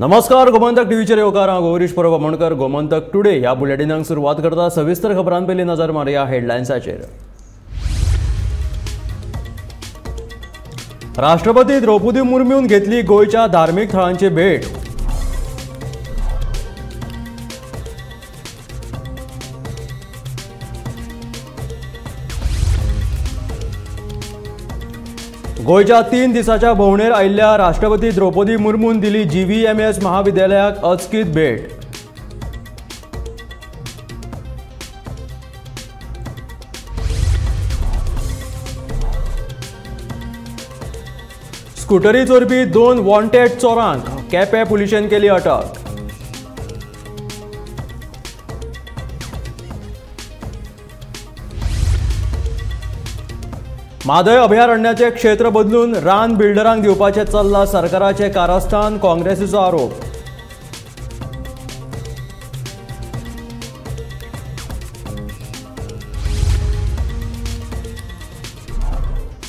नमस्कार, गोमंतक टीव्हीचेर येवकार हांव गौरीश परब गोमंतक टुडे ह्या बुलेटिनाक सुरवात करता। सविस्तर खबरां पयलीं नजर मारया हेडलायन्साचेर। राष्ट्रपती द्रौपदी मुर्मून घेतली गोंयच्या धार्मीक थळांची भेट। गोयच्या 3 दिसाच्या भोंवडेर आयिल्ल्या राष्ट्रपती द्रौपदी मुर्मून दिली GVMS महाविद्यालयाक अचकीत भेट। स्कूटरी चोरपी 2 वॉन्टेड चोरांक केपें पुलिशेन केली अटक। म्हादय अभयारण्याचे क्षेत्र बदलून रान बिल्डरांक दिवपाचे चल्ला सरकाराचे कारस्थान, काँग्रेसीचो आरोप।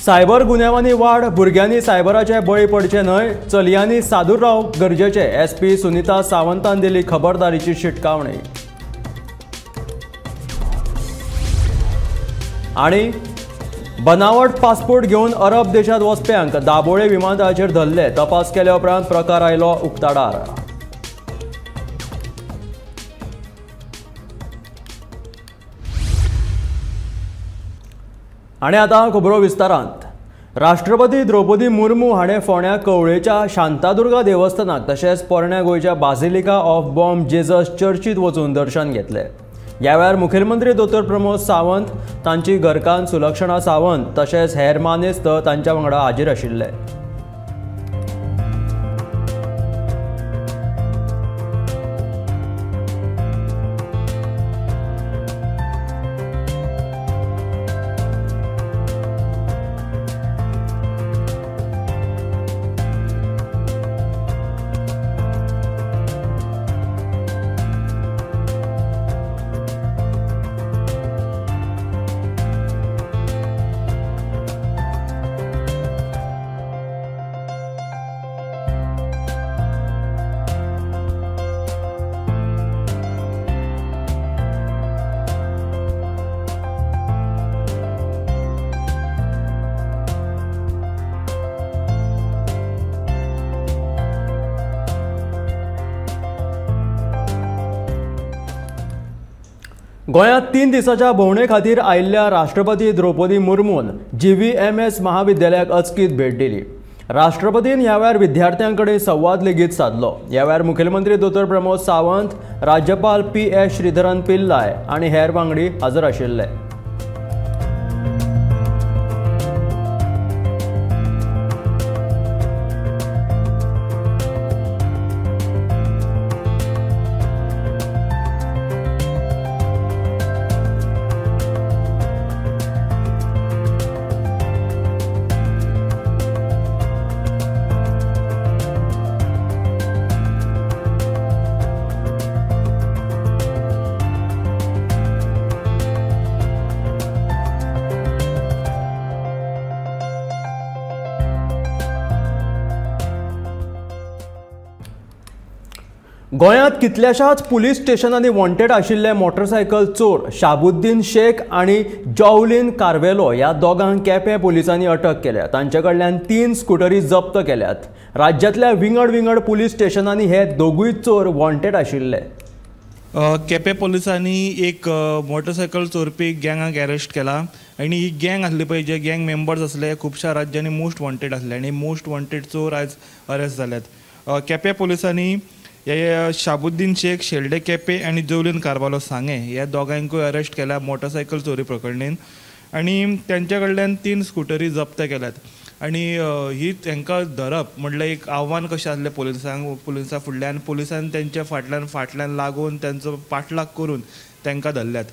सायबर गुन्यांवांनी वाड, भुरग्यांनी सायबराचे बळी पडचे न्हय, चलयांनी सादूर रावप गरजेचे, SP सुनीता सावंतान दिली खबरदारीची शिटकावणी। आनी बनावट पासपोर्ट घेवन अरब देशांत वचप्यांक दाबोळे विमानतळाचेर धरले, तपास केल्या उपरांत प्रकार आयलो उक्ताडार। आनी आतां खबरो विस्तारांत। राष्ट्रपती द्रौपदी मुर्मू हाणें फोंड्या कवळेच्या शांतादुर्गा देवस्थानाक तशेंच पोरण्या गोंयच्या बासिलिका ऑफ बॉम जेजस चर्चीत वचून दर्शन घेतलें। ह्या वेळार मुखेलमंत्री डॉ प्रमोद सावंत, तांची घरकान्न सुलक्षणा सावंत तशेंच हेर मानेस्त तांच्या वांगडा हाजीर आशिल्ले। गोंयांत 3 दिसाच्या भोंवडे खातीर आयिल्ल्या राष्ट्रपती द्रौपदी मुर्मून GVMS महाविद्यालयाक अचकीत भेट दिली। राष्ट्रपतीन ह्या वेळार विद्यार्थ्यांकडेन संवाद लेगीत साधलो। ह्या वेळार मुखेलमंत्री डॉ प्रमोद सावंत, राज्यपाल PS श्रीधरन पिल्लाय आनी हेर वांगडी हाजीर आशिल्ले। गोंयांत कितल्याशाच पुलीस स्टेशनांनी वॉन्टेड आशिल्ले मोटरसायकल चोर शाबुद्दीन शेख आनी जॉवलिन कार्वेलो ह्या दोगांक केपें पुलिसांनी अटक केल्या। तांचे कडल्यान 3 स्कूटरी जप्त केल्यात। राज्यांतल्या विंगड पुलीस स्टेशनांनी हे दोगूय चोर वॉन्टेड आशिल्ले। केपें पुलिसांनी एक मोटरसायकल चोरपी गँगाक अरेस्ट केला आनी ही गँग आसली पळय, जे गँग मेंबर्स आसले खुबशा राज्यांनी मोस्ट वॉन्टेड आसले आनी मोस्ट वॉन्टेड चोर आयज अरेस्ट जाल्यात। केपें पुलिसांनी हे शाबुद्दीन शेख, शेल्डे केपे आनी जॉवलिन कार्वालो सांगे ह्या दोगांकूय अरेस्ट केल्या मोटरसायकल चोरी प्रकरणीन आनी त्यांच्या कडल्यान 3 स्कूटरी जप्त केल्यात। आनी ही तांकां धरप म्हटल्यार एक आव्हान कशें आसलें पुलिसां फुडल्यान, पुलिसान तेंच्या फाटल्यान लागून त्यांचो पाठलाग करून तांकां धरल्यात।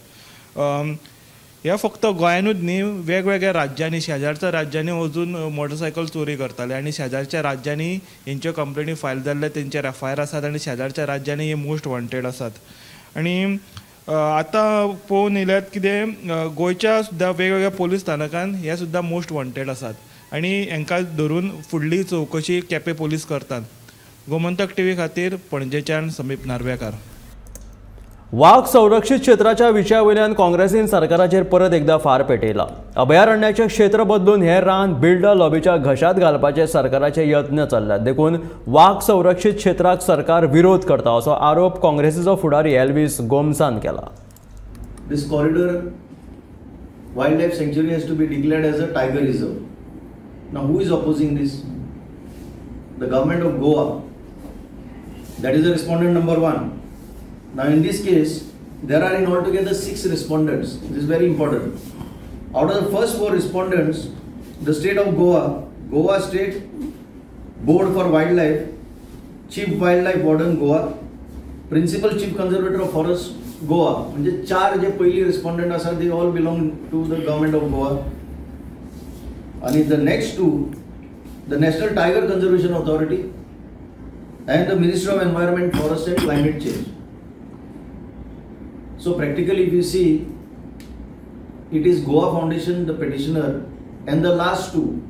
ह्या फक्त गोंयानूच न्ही, वेगवेगळ्या राज्यांनी, शेजारच्या राज्यांनी वचून मोटरसायकल चोरी करताले आनी शेजारच्या राज्यांनी हेंच्यो कंप्लेनी फायल जाल्ले, तेंचेर FIR आसात आनी शेजारच्या राज्यांनी हे मोस्ट वॉन्टेड आसात। आनी आतां पळोवन येयल्यात कितें गोंयच्या सुद्दां वेगवेगळ्या पोलीस स्थानकान हे सुद्दां मोस्ट वॉन्टेड आसात आनी हांकां धरून फुडली चवकशी केपें पोलीस करतात। गोमंतक टीव्ही खातीर पणजेच्यान समीप नार्वेकार. वाघ संरक्षित क्षेत्राच्या विशयावयल्यान काँग्रेसीन सरकाराचेर परत एकदा फार पेटयला. अभयारण्याचे क्षेत्र बदलून हेर रान बिल्डर लॉबीच्या घशात घालपाचे सरकाराचे यत्न चल्ल्यात. देखून वाघ संरक्षित क्षेत्राक सरकार विरोध करता असो आरोप काँग्रेसीचो फुडारी एल्विस गोमसान केला. This corridor wildlife sanctuary has to be declared as a tiger reserve. Now who is opposing this? The government of Goa. That is the respondent number 1. Now in this case there are in altogether 6 respondents. This is very important. Out of the first 4 respondents, the state of Goa State Board for Wildlife, Chief Wildlife Warden Goa, Principal Chief Conservator of Forest Goa, म्हणजे 4 जे पहिली respondent आसा they all belong to the government of Goa. आणि the next 2, the National Tiger Conservation Authority and the Ministry of Environment, Forest and Climate Change. So practically if you see, it is Goa Foundation, the petitioner, and the last 2,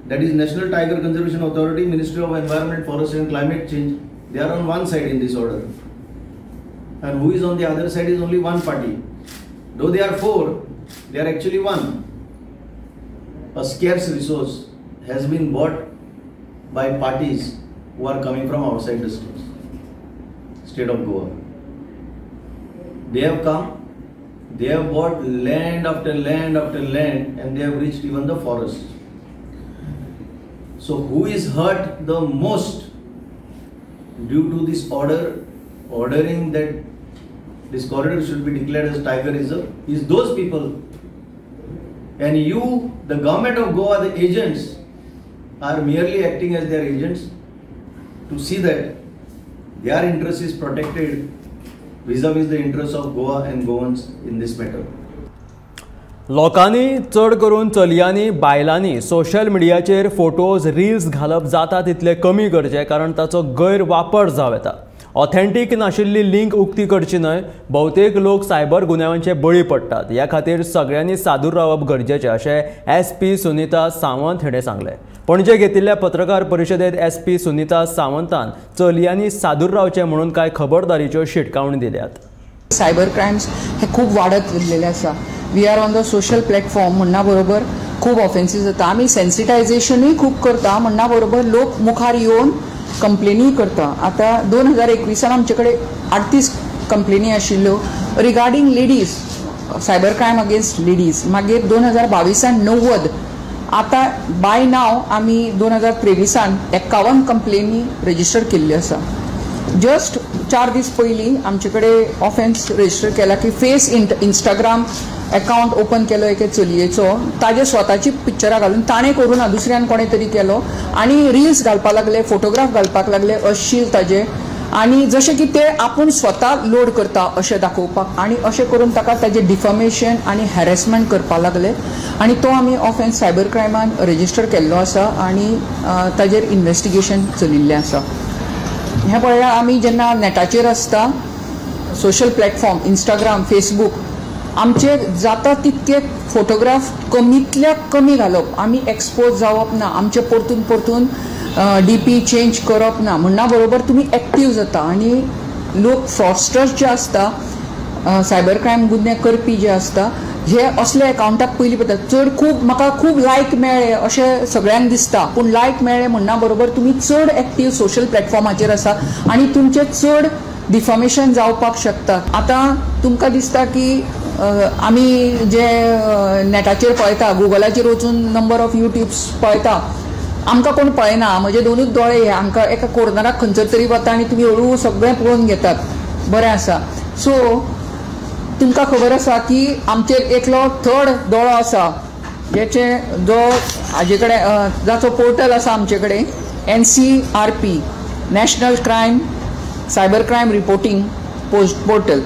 that is National Tiger Conservation Authority, Ministry of Environment, Forest and Climate Change, they are on one side in this order. And who is on the other side is only one party. Though they are 4, they are actually 1. A scarce resource has been bought by parties who are coming from outside the state of Goa. They have come, they have bought land after land after land, and they have reached even the forest. So who is hurt the most due to this ordering that this corridor should be declared as tiger reserve is those people. And you, the government of Goa, the agents, are merely acting as their agents to see that their interest is protected vis-a-vis the interests of Goa and Goans in this matter. लोकांनी चड करून चलयांनी बायलांनी social मिडियाचेर photos reels घालप जाता तितले कमी करचे, कारण ताचो गैरवापर जाव येता. ऑथेंटीक नाशिल्ली लिंक उक्ती करची न्हय. भोवतेक लोक सायबर गुन्यांवांचे बळी पडटात. ह्या खातीर सगळ्यांनी सादूर रावप गरजेचें अशें SP सुनीता सावंत हाणें सांगलें. पणजे घेतिल्ल्या पत्रकार परिशदेंत SP सुनीता सावंतान चलयांनी सादूर रावचें म्हणून कांय खबरदारीच्यो शिटकावणी दिल्यात. सायबर क्रायम्स हे खूब वाडत गेल्लेले आसा. We are on the social platform म्हणना बरोबर खूब ऑफेन्सीस जाता. आमी सेन्सिटायझेशनूय खूब करता म्हणना बरोबर लोक मुखार येवन कंप्लेनी करता. आता 2021 आमचे कडेन 38 कंप्लेनी आशिल्ल्यो regarding ladies, cyber crime against ladies. मागीर 2022 90. आता बाय नाव आमी 2023 51 कंप्लेनी रजिस्टर केल्ल्यो आसा. जस्ट 4 दीस पयलीं आमचे कडेन ऑफेन्स रजिस्टर केला की फेस इंस्टाग्राम अकाउंट ओपन केलो एके चलयेचो. ताजे स्वताची पिक्चरां घालून ताणें करून ना दुसऱ्यान कोणें तरी केलो आनी रील्स घालपाक लागले, फोटोग्राफ घालपाक लागले अश्लील ताजे. आनी जशें की ते आपूण स्वता लोड करता अशें दाखोवपाक आनी अशें करून ताका ताजे डिफमेशन आनी हॅरेसमेंट करपाक लागले. आनी तो आमी ऑफेन्स सायबर क्रायमान रजिस्टर केल्लो आसा आनी ताजेर इन्व्हेस्टिगेशन चलिल्लें आसा. हें पळयल्यार आमी जेन्ना नेटाचेर आसता सोशल प्लॅटफॉर्म इंस्टाग्राम, फेसबूक, आमचे जाता तितके फोटोग्राफ कमींतल्या कमी घालप. आमी एक्सपोज जावप ना. आमचे परतून DP चेंज करप ना. म्हणना बरोबर तुमी एक्टीव जाता. आनी लोक फ्रॉडस्टर्स जे आसता, सायबर क्रायम गुन्हे करपी जे आसता, हे असले अकाउंटाक पयलीं पळयता. चड खूब म्हाका खूब लायक मेळ्ळे अशें सगळ्यांक दिसता, पूण लायक मेळ्ळे म्हणना बरोबर तुमी चड एक्टीव सोशल प्लॅटफॉर्माचेर आसा आनी तुमचें चड डिफमेशन जावपाक शकता. आतां तुमकां दिसता की आमी जे नेटाचेर पळयता, गुगलाचेर वचून नंबर ऑफ यूट्यूब्स पळयता, आमकां कोण पळयना. म्हजे 2च दोळे हे आमकां एका कोर्नराक खंयसर तरी वता आनी तुमी हळू सगळें पळोवन घेतात. बरें आसा. सो तुमकां खबर आसा की आमचेर एकलो थर्ड दोळो आसा हाजे कडेन जाचो पोर्टल आसा आमचे कडेन NCRP, national crime cyber crime reporting portal.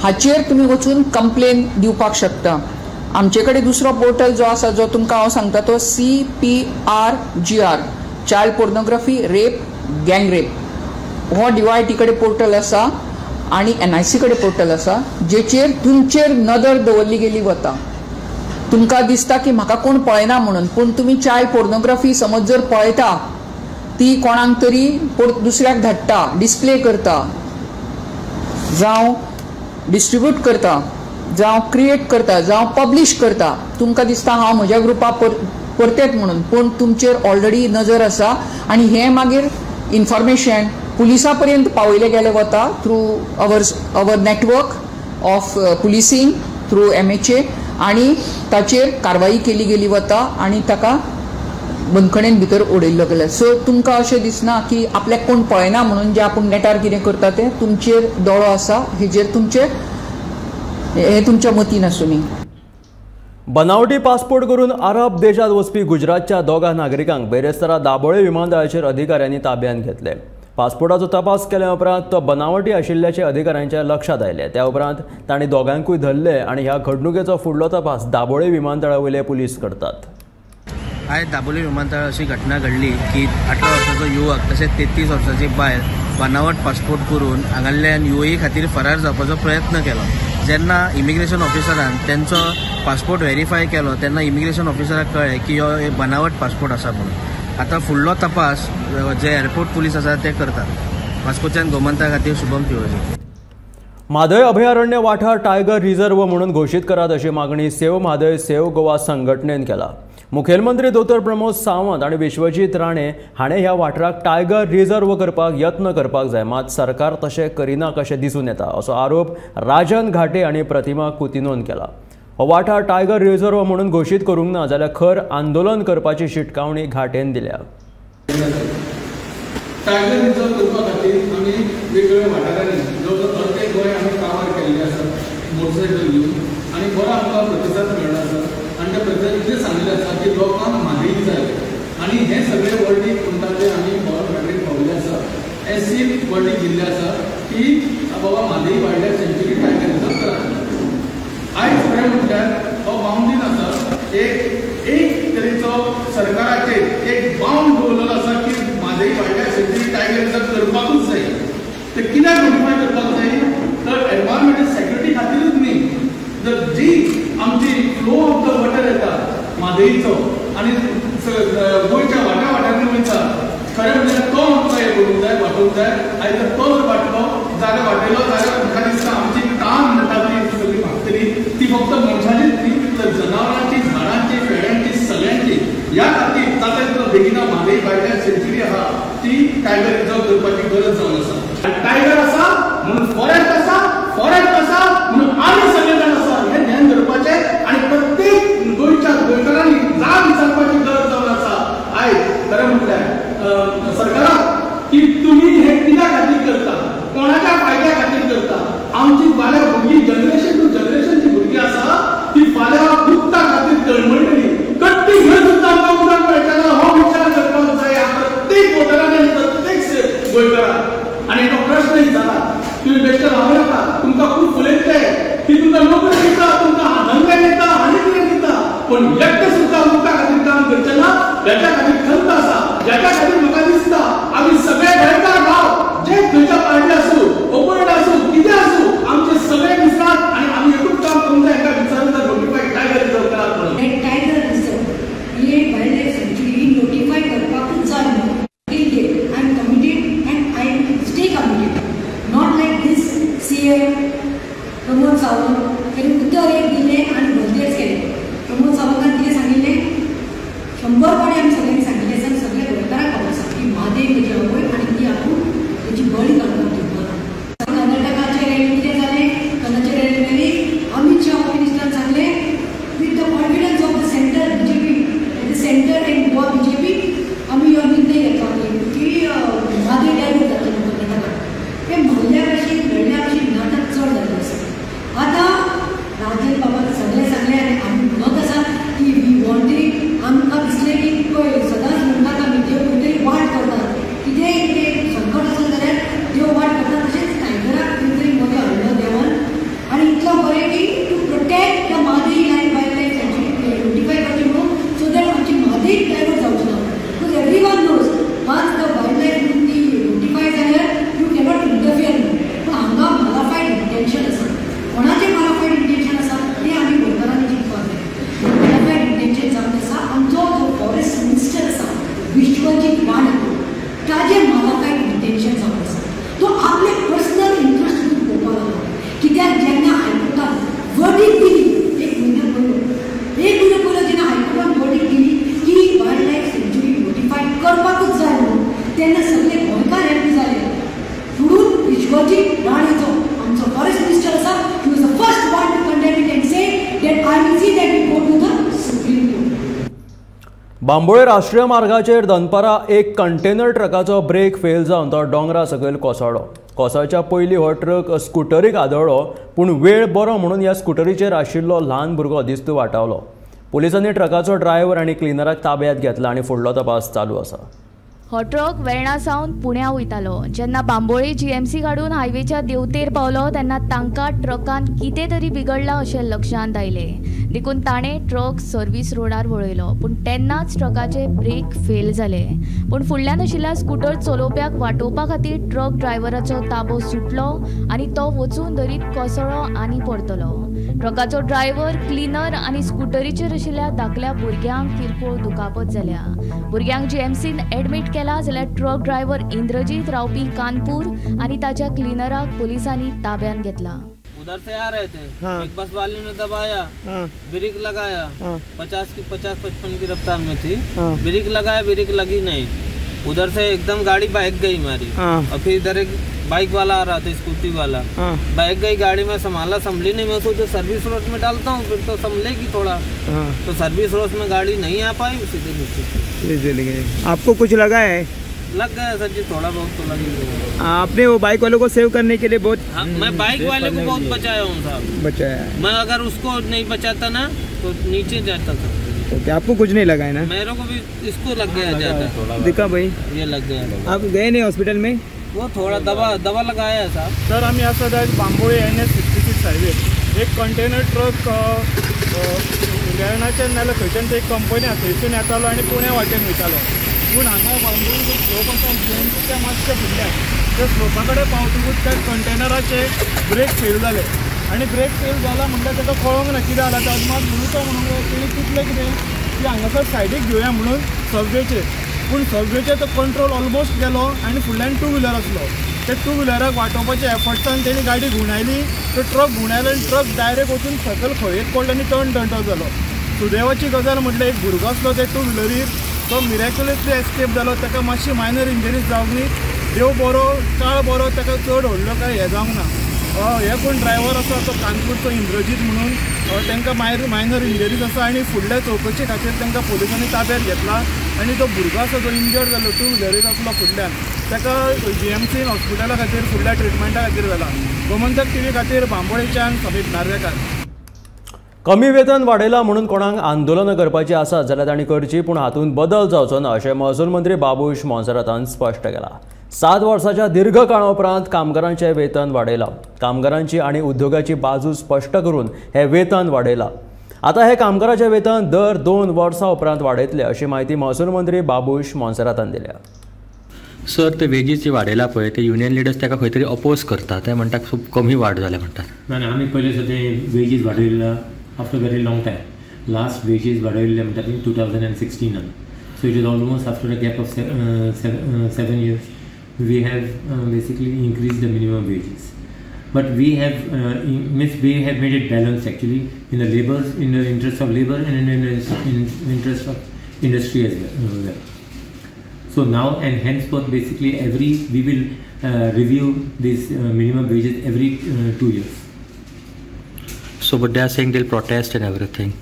हाचेर तुमी वचून कंप्लेन दिवपाक शकता. आमचे कडेन दुसरो पोर्टल जो आसा जो तुमकां हांव सांगता तो CPRGR, चायल्ड पोर्नोग्राफी, रेप, गँग रेप. हो DYT कडेन पोर्टल आसा आनी NIC कडेन पोर्टल आसा जेचेर तुमचेर नदर दवरली गेली वता. तुमकां दिसता की म्हाका कोण पळयना म्हणून, पूण तुमी चायल्ड पोर्नोग्राफी समज जर पळयता ती कोणाक तरी दुसऱ्याक धाडटा, डिस्प्ले करता, जावं डिस्ट्रीब्यूट करता, जावं क्रिएट करता, जावं पब्लिश करता. तुमकां दिसता हांव म्हज्या ग्रुपाक परतेत म्हणून, पूण तुमचेर ऑलरेडी नजर आसा आनी हें मागीर इन्फॉर्मेशन पुलिसां पर्यंत पावयले गेले वता through our network of policing through MHA आनी ताचेर कारवाई केली गेली वता आनी ताका बंदखणेन भितर उडयल्लो गेलो. सो तुमकां अशें दिसना की आपल्याक कोण पळयना म्हणून जे आपूण नेटार कितें करता तें तुमचेर दोळो आसा, हेजेर हे तुमच्या मतीन आसूं न्ही. बनावटी पासपोर्ट करून अरब देशात वचपी गुजरातच्या दोगा नागरिकांक बेरेस्तारा दाबोळे विमानतळाचेर अधिकाऱ्यांनी ताब्यात घेतले. पासपोर्टाचो तपास केल्या उपरांत तो बनावटी आशिल्ल्याचे अधिकाऱ्यांच्या लक्षात आयले. त्या उपरांत तांणी दोगांकूय धरले आनी ह्या घडणुकेचो फुडलो तपास दाबोळे विमानतळावयले पुलीस करतात. आयज दाबोळे विमानतळार अशी घटना घडली की 18 वर्साचो युवक तशेंच 33 वर्साची बायल बनावट पासपोर्ट करून हांगांतल्यान UAE खातीर फरार जावपाचो प्रयत्न केलो. जेन्ना इमिग्रेशन ऑफिसरान तेंचो पासपोर्ट व्हेरीफाय केलो तेन्ना इमिग्रेशन ऑफिसराक कळ्ळें की हो एक बनावट पासपोर्ट आसा म्हणून. आतां फुडलो तपास जे एअरपोर्ट पुलीस आसा ते करतात. वास्कोच्यान गोमंता खातीर शुभम तिवरी. म्हादय अभयारण्य वाठार टायगर रिझर्व म्हणून घोशीत करात अशी मागणी सेव म्हादय सेव गोवा संघटनेन केला. मुखेलमंत्री दोतोर प्रमोद सावंत आणि विश्वजीत राणे हाणें ह्या वाठाराक टायगर रिझर्व करपाक यत्न करपाक जाय, मात सरकार तशें करिना कशें दिसून येता असो आरोप राजन घाटे आणि प्रतिमा कुतिनोन केला. हो वाठार टायगर रिझर्व म्हणून घोशीत करूंक ना जाल्यार खर आंदोलन करपाची शिटकावणी घाटेन दिल्या. टायगर रिझर्व करपा खातीर आमी वेगवेगळ्या वाठारांनी जवळ प्रत्येक गोंय आमी कामार केल्लें आसा मोटरसायकल घेवन आनी बरो आमकां प्रतिसाद मेळ्ळो आसा. आनी त्या प्रतिसाद इतलें सांगिल्लें आसा की लोकांक म्हादई जाय आनी हें सगळें वर्डीक म्हणटा तें आमी गव्हर्मेंटाक पावयलें आसा. एसीन वर्डीक दिल्लें आसा की बाबा Mhadei wild life सँच्युरी tiger reserve करा. आयज खरें म्हटल्यार हो बावंड्रीन आसा एक तरेचो सरकाराचेर एक बावंड दवरलेलो आसा की Mhadei wild life सँच्युरी tiger reserve करपाकूच जाय. ते कित्याक नोटिफाय करपाक जाय तर एनवायरमेंटल सेक्युरिटी खातीरच न्ही, जर जी आमची फ्लो ऑफ द वॉटर येता म्हादईचो आनी गोंयच्या वाठारांनी वयता खरें म्हणजे तो आमकां हें करूंक जाय, वाटूंक जाय. आयज जर तो जर वाटलो वाटयलो जाल्यार म्हाका दिसता आमची कान म्हणटा ती सगळी भागतली ती फक्त मनशाचीच न्ही तर जनावरांची, झाडांची, पेड्यांची, सगळ्यांची. ह्या खातीर ताका जो बेगिना म्हादई वायल्ड लायफ सँच्युरी आहा ती टायगर रिझर्व करपाची गरज जावन आसा. टायगर आसा म्हणून फॉरेस्ट आसा, फॉरेस्ट आसा म्हणून आमी सगळे जाण आसा हें ध्यान दवरपाचें आनी प्रत्येक गोंयच्या गोंयकारांनी जाग विचारपाची गरज जावन आसा. आयज खरें म्हटल्यार सरकाराक की तुमी हें कित्या खातीर करता, कोणाच्या फायद्या खातीर करता. आमची फाल्यां भुरगीं जनरेशन टू जनरेशन जी भुरगीं आसा ती फाल्यां उदका खातीर तळमळटली. कट्टी घेवन सुद्दां आमकां उदक मेळटना हो विचार करपाक जाय प्रत्येक वोटरान आनी प्रत्येक गोंयकाराक. आनी तो प्रश्न जाला तुम्ही बेश्टें रावूं नाका, तुमकां खूब उलयतले की तुमकां नोकरी दिता, तुमकां धंदे दिता, आनी कितें दिता, पूण एकटें सुद्दां उदका खातीर काम करचें ना. हेच्या खातीर खंत आसा, हेच्या खातीर म्हाका दिसता आमी सगळे गोंयकार गांव जे खंयच्या पार्टी आसूं, ओपोनंट आसूं, कितें आसूं, आमचे सगळे दिसतात आनी आमी एकूच काम करूंक जाय. हेका विचारून जर नोटिफाय टायगर रिझर्व करात म्हणून. टायगर रिझर्व ही एक वायल्ड लायफ सँच्युरी ही नोटिफाय करपाकूच जाय म्हणून I am committed and I stay committed. Not like this CM Pramod Sawant त्यांनी उत्तर एक दिलें आनी बंदेच केलें. प्रमोद सावंतान कितें सांगिल्लें बांबोळे राष्ट्रीय मार्गाचेर दनपारा एक कंटेनर ट्रकाचो ब्रेक फेल जावन तो डोंगरा सकयल कोसळ्ळो. कोसळच्या पयलीं हो ट्रक स्कुटरीक आदळ्ळो, पूण वेळ बरो म्हणून ह्या स्कुटरीचेर आशिल्लो ल्हान भुरगो दिश्ट वाटावलो. पुलिसांनी ट्रकाचो ड्रायव्हर आनी क्लिनराक ताब्यांत घेतला आनी फुडलो तपास चालू आसा. हो ट्रक वेर्णा सावन पुण्या वयतालो. जेन्ना बांबोळी जीएमसी काडून हायवेच्या देवतेर पावलो तेन्ना तांकां ट्रकान कितें तरी बिगडलां अशें लक्षांत आयलें. देखून ताणें ट्रक सर्वीस रोडार वळयलो, पूण तेन्नाच ट्रकाचे ब्रेक फेल जाले. पूण फुडल्यान आशिल्ल्या स्कूटर चलोवप्याक वाटोवपा खातीर ट्रक ड्रायव्हराचो ताबो सुटलो आनी तो वचून दरीत कोसळ्ळो आनी परतलो. ट्रकाचो ड्रायव्हर, क्लिनर आनी स्कूटरीचेर आशिल्ल्या धाकल्या भुरग्यांक किरकोळ दुखापत जाल्या. भुरग्यांक जीएमसीन एडमीट केला जाल्यार ट्रक ड्रायव्हर इंद्रजीत रावपी कानपूर आनी ताच्या क्लिनराक पुलिसांनी ताब्यात घेतला. उधर से आ रहे थे, एक बस वाले ने दबाया, ब्रेक लगाया, 50-55 की रफ्तार में थी, ब्रेक लगाया, ब्रेक लगी नहीं, उधर से एकदम गाड़ी भाग गई हमारी. और फिर इधर एक बाइक वाला आ रहा था, स्कूटी वाला, भाग गई गाड़ी में, संभली नहीं. मैं सोचा सर्विस रोड में डालता हूँ, फिर तो संभलेगी थोड़ा. तो सर्विस रोड में गाड़ी नहीं आ पाई, सीधे नीचे. आपको कुछ लगा है? लग गया सर जी, थोड़ा बहुत तो लग ही गया. आपने वो बाइक वालों को सेव करने के लिए बहुत मैं बाइक वाले को बहुत बचाया हूँ साहब. बचाया? मैं अगर उसको नहीं बचाता ना तो नीचे जाता था. ओके, आपको कुछ नहीं लगा है ना? मेरे को भी इसको लग गया ज्यादा. दिखा भाई, ये लग गया. आप गए नहीं हॉस्पिटल में? वो थोड़ा दवा लगाया साहब. तर आम्ही आज सध्या बांबोळी NH66 हायवे एक कंटेनर ट्रक वेर्णाच्यान नाल्यार खंयच्यान एक कंपनी आसा थंयसून येतालो आनी पुण्या वाटेन वयतालो. पूण हांगा बांबोळी जो स्लोप आसा जीएमसीच्या मातशे फुडल्यान त्या स्लोपा कडेन पावतकूच त्या कंटेनराचे ब्रेक फेल जाले. आनी ब्रेक फेल जाला म्हणल्यार ताका कळोंक ना कितें जालां. तो अदमास म्हणून म्हणून तेणी चिंतलें कितें की हांगासर सायडीक घेवया म्हणून सबवेचेर. पूण सबवेचेर तो कंट्रोल ऑलमोस्ट गेलो आनी फुडल्यान टू व्हिलर आसलो. ते टू व्हिलराक वाटोवपाच्या एफर्ट्सान तेणी गाडी घुंवडायली. तो ट्रक घुंवडायलो आनी ट्रक डायरेक्ट वचून सकयल खंयेक पडलो आनी टर्न जालो. सुदैवाची गजाल म्हटल्यार एक भुरगो आसलो ते टू व्हिलरीर, तो मिरेक्युलसली एस्केप जालो. ताका मातशी मायनर इंजरीज जावंक न्ही. देव बरो, काळ बरो, ताका चड व्हडलो काय हें जावंक ना. हे कोण ड्रायव्हर आसा तो कानपूरचो इंद्रजीत म्हणून, तांकां मायनर इंजरीज आसा आनी फुडल्या चवकशी खातीर तांकां पुलिसांनी ताब्यांत घेतला. आनी तो भुरगो आसा जो इंजर्ड जालो टू व्हिलरीर आसलो फुडल्यान, ताका जीएमसीन हॉस्पिटला खातीर फुडल्या ट्रिटमेंटा खातीर व्हेला. गोमंतक टीव्ही खातीर बांबोळेच्यान समीप नार्वेकार. कमी वेतन वाडयलां म्हणून कोणाक आंदोलनां करपाची आसात जाल्यार तांणी करची, पूण हातूंत बदल जावचो ना अशें महसूल मंत्री बाबूश मोन्सेरातान स्पश्ट केलां. 7 वर्सांच्या दीर्घ काळा उपरांत कामगारांचें वेतन वाडयलां. कामगारांची आनी उद्योगाची बाजू स्पश्ट करून हें वेतन वाडयलां. आतां हे कामगारांचें वेतन दर 2 वर्सां उपरांत वाडयतले अशी माहिती महसूल मंत्री बाबूश मोन्सेरातान दिल्या. सर, ते वेजीस जे वाडयला पळय ते युनियन लिडर्स ताका खंय तरी अपोज करता. ते म्हणटात खूब कमी वाड जाल्या म्हणटात. ना आमी पयले सद्या वेजीस वाडयला after very long time. Last wages वाडयल्ले म्हणटात 2016. So it is almost after a gap of 7 years we have basically increased the minimum wages. But we have made it balanced actually in the interest of labor and in the interest of industry as well. So now and henceforth basically we will review these minimum wages every 2 years. So but they are saying they'll protest and everything.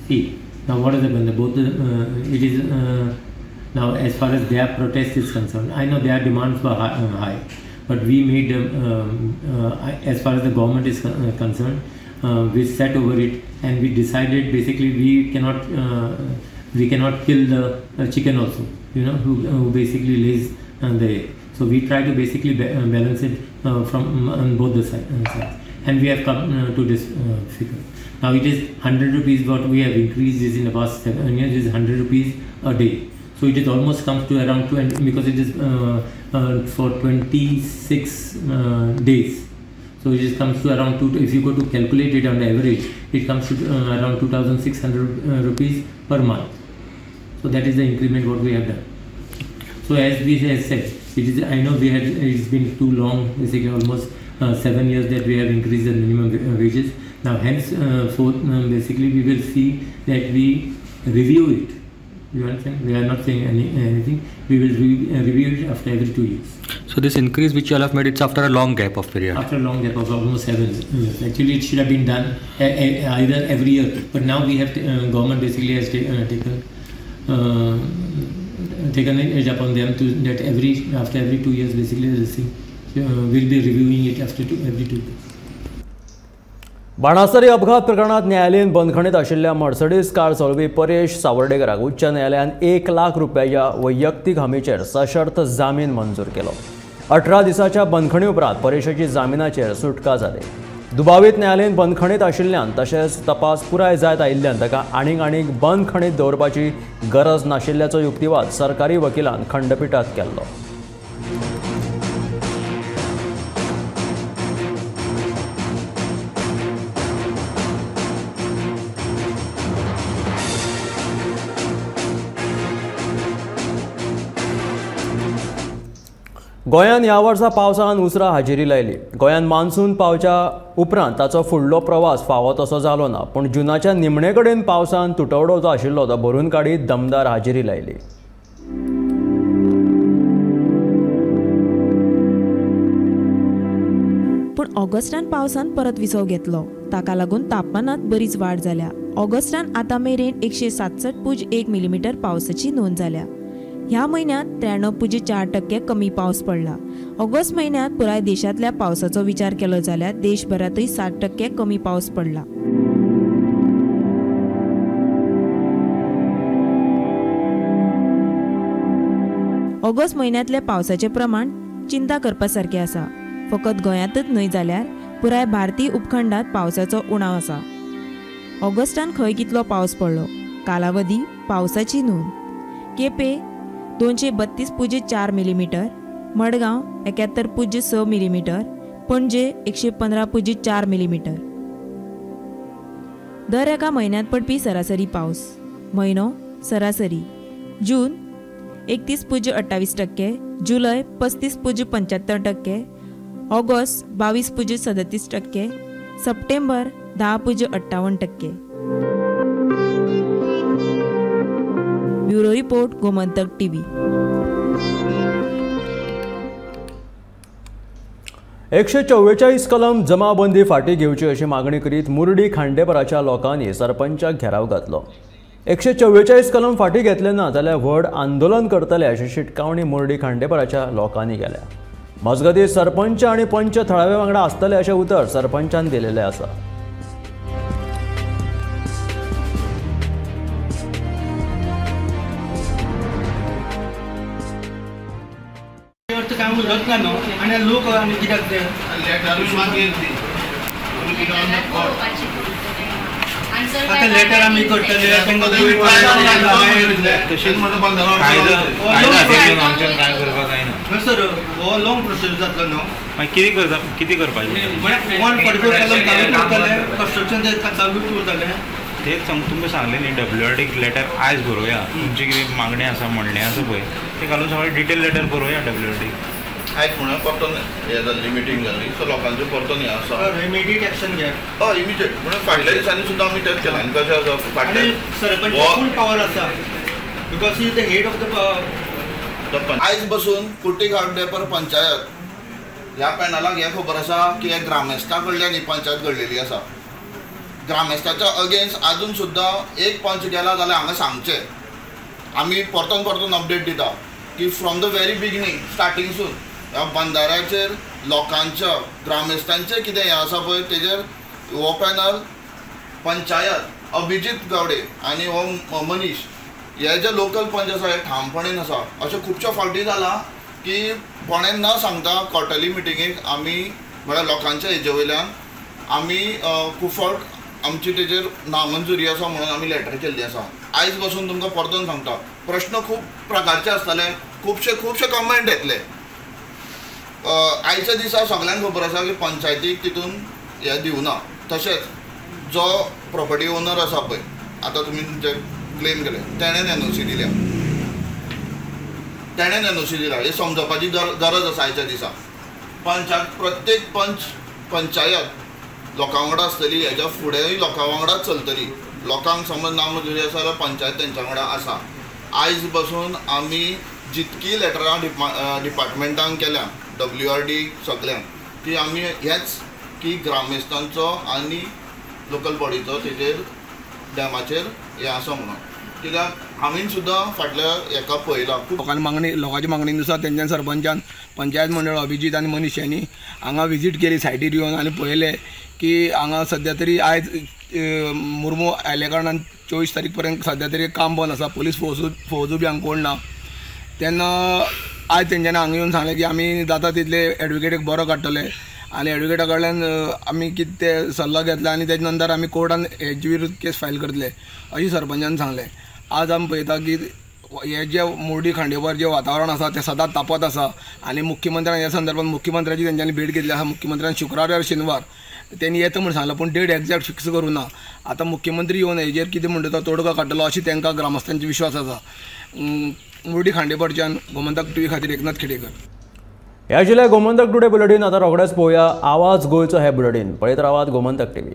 See, now what is it is now as far as their protest is concerned, I know their demands were high, but we made as far as the government is concerned, we sat over it and we decided basically we cannot kill the chicken also, who basically lays the egg. So we try to basically balance it from on both the sides, and we have come to this figure. Now it is 100 rupees what we have increased is in the past 7 years is 100 rupees a day. So it is almost comes to around 20 because it is for 26 days. So it just comes to around if you go to calculate it on the average, it comes to around 2,600 rupees per month. So that is the increment what we have done. So as we have said, I know it's been too long, basically almost 7 years that we have increased the minimum wages. Now henceforth basically we will see that we review it. You understand? We are not saying anything. We will review it after every 2 years. So this increase which you all have made, it's after a long gap of period. After a long gap of almost 7 years. Actually, it should have been done either every year. But now we have government basically has taken taken an edge upon them to that after every 2 years basically we'll be reviewing it after every 2 years. बाणासरी अपघात प्रकरणात न्यायालयीन बंदखणीत आशिल्ल्या Mercedes car चलोवपी परेश सावर्डेकराक उच्च न्यायालयान 1 लाख रुपयाच्या वैयक्तीक हमीचेर सशर्त जामीन मंजूर केलो. 18 दिसाच्या बंदखणी उपरांत परेशाची जामिनाचेर सुटका जाली. दुबावीत न्यायालयीन बंदखणीत आशिल्ल्यान तशेंच तपास पुराय जायत आयिल्ल्यान ताका आनीक बंदखणीत दवरपाची गरज नाशिल्ल्याचो युक्तिवाद सरकारी वकिलान खंडपीठात केल्लो. गोंयान ह्या वर्सा पावसान उसरा हाजेरी लायली. गोंयान मान्सून पावच्या उपरांत ताचो फुडलो प्रवास फावो तसो जालो ना, पूण जुनाच्या निमणे कडेन पावसान तुटवडो जो आशिल्लो तो भरून काडीत दमदार हाजेरी लायली. पूण ऑगस्टान पावसान परत विसव घेतलो. ताका लागून तापमानात बरीच वाड जाल्या. ऑगस्टान आतां मेरेन 167.1 मिलीमीटर पावसाची नोंद जाल्या. ह्या म्हयन्यात 93.4% कमी पावस पडला. ऑगस्ट म्हयन्यात पुराय देशांतल्या पावसाचो विचार केलो जाल्यार देशभरातूय 60% कमी पावस पडला. ऑगस्ट म्हयन्यांतले पावसाचे प्रमाण चिंता करपासारकें आसा. फकत गोंयांतच न्हय जाल्यार पुराय भारतीय उपखंडात पावसाचो उणाव आसा. ऑगस्टान खंय कितलो पावस पडलो. कालावधी पावसाची नोंद. केपे 232.4 मिलीमीटर, मडगांव 71.6 मिलीमीटर, पणजे 115.4 मिलीमीटर. दर एका म्हयन्यात पडपी सरासरी पावस. म्हयनो सरासरी जून 31.28%, July 35.75%, August 22.37%, September 10.58%. Bureau report, Gomantak TV. 144 कलम जमाबंदी फाटी घेवची अशी मागणी करीत मुर्डी खांडेपराच्या लोकांनी सरपंचाक घेराव घातलो. 144 कलम फाटी घेतले ना जाल्यार व्हड आंदोलन करतले अशी शिटकावणी मुर्डी खांडेपराच्या लोकांनी केल्या. मजगतीं सरपंच आनी पंच थळावे वांगडा आसतले अशें उतर सरपंचान दिलेलें आसा. काम उरत ना न्हू आनी लोक आनी कित्याक ते आतां लेटर आमी करतले सर हो लॉंग प्रोसेस जातलो न्हू. मागीर कितें करपाचें म्हळ्यार 144 कलम चालू करतले, कन्स्ट्रक्शन चालू करतले. तेच तुमकां सांगलें न्ही WRDक लेटर आयज बरोवया. तुमची कितें मागणी आसा म्हणणें आसा पळय ते घालून सगळें डिटेल लेटर बरोवया WRDक. आयज म्हणून परतून हें जाल्ली मिटींग जाल्ली सो लोकांचे परतून हें आसा इमिडिएट एक्शन घे. हय इमिडिएट म्हणून फाटल्या दिसांनी सुद्दां आमी तेच केलां. कशें आसा फाटल्या सरपंच फूल पावर आसा because he is the head of the. आयज बसून कुट्टी खांडेपर पंचायत ह्या पॅनलाक हें खबर आसा की हे ग्रामेस्तां कडल्यान ही पंचायत घडलेली आसा. ग्रामेस्ताच्या अगेन्स्ट आजून सुद्दां एक पंच गेला जाल्यार हांगा सांगचें. आमी परतून अपडेट दिता की फ्रॉम द व्हेरी बिगिनींग स्टार्टिंगसून ह्या बंधाऱ्याचेर लोकांच्या ग्रामेस्तांचें कितें हें आसा पळय तेजेर हो पॅनल पंचायत अभिजीत गावडे आनी हो मनीश हे जे लोकल पंच आसा हे ठामपणीन आसा. अशें खुबश्यो फावटी जालां की कोणें न सांगता क्वॉर्टरली मिटिंगेक आमी म्हळ्यार लोकांच्या हेजे वयल्यान आमी खूब फावट आमची तेजेर नामंजुरी आसा म्हणून आमी लेटर केल्ली आसा. आयज बसून तुमकां परतून सांगता प्रश्न खूब प्रकारचे आसतले, खुबशे कमेंट येतले. आयच्या दिसा सगळ्यांक खबर आसा की पंचायतीक तितून हें दिवना. तशेंच जो प्रॉपर्टी ओनर आसा पळय आतां तुमी जे क्लेम केले तेणेन NOC दिल्या, तेणेन NOC दिला. हे समजपाची गरज आसा आयच्या दिसा. प्रत्येक पंचायत लोकां वांगडा आसतली, हेच्या फुडेंय लोकां वांगडाच चलतली. लोकांक समज नामंजुरी आसा जाल्यार पंचायत तेंच्या वांगडा आसा. आयज बसून आमी जितकी लेटरां डिपार्टमेंटांक केल्या WRD सगळ्यांक ती आमी हेच की ग्रामेस्तांचो आनी लोकल बॉडीचो तेजेर डॅमाचेर हें आसा म्हणून. कित्याक हांवें सुद्दां फाटल्या हेका पळयलां खूब लोकांची मागणीनुसार तेंच्यान सरपंचान पंचायत मंडळ अभिजीत आनी मनीश यांनी हांगा विजीट केली सायटीर येवन आनी पळयलें की हांगा सद्या तरी आयज मुर्मू आयल्या कारणान 24 तारीख पर्यंत सद्या तरी काम बंद आसा पोलीस फौजू बी हांगा कोण ना तेन्ना आयज तेंच्यांनी हांगा येवन सांगलें की आमी जाता तितले एडवोकेटीक बरो काडटले आनी एडवोकेटा कडल्यान आमी कितें ते सल्लो घेतला आनी तेजे नंतर आमी कोर्टान हेजे विरुद्ध केस फायल करतले अशें सरपंचान सांगलें. आज आमी पळयता की हे जे मुर्डी खांडेपार जे वातावरण आसा तें सदांच तापत आसा आनी मुख्यमंत्र्यान ह्या संदर्भात मुख्यमंत्र्याची तेंच्यांनी भेट घेतली आसा. मुख्यमंत्र्यान शुक्रार वा शेनवार त्यांनी येता म्हणून सांगलां पूण डेट एक्झॅक्ट फिक्स करूं ना. आतां मुख्यमंत्री येवन हेजेर कितें म्हणटा तो तोडगो काडटलो अशी तांकां ग्रामस्थांचो विश्वास आसा. मुर्डी खांडेपारच्यान गोमंतक टीव्ही खातीर एकनाथ खेडेकर. ह्या आशिल्लें गोमंतक टुडे बुलेटीन. आतां रोखडेंच पळोवया आवाज गोंयचो हे बुलेटीन. पळयत रावात गोमंतक टीव्ही.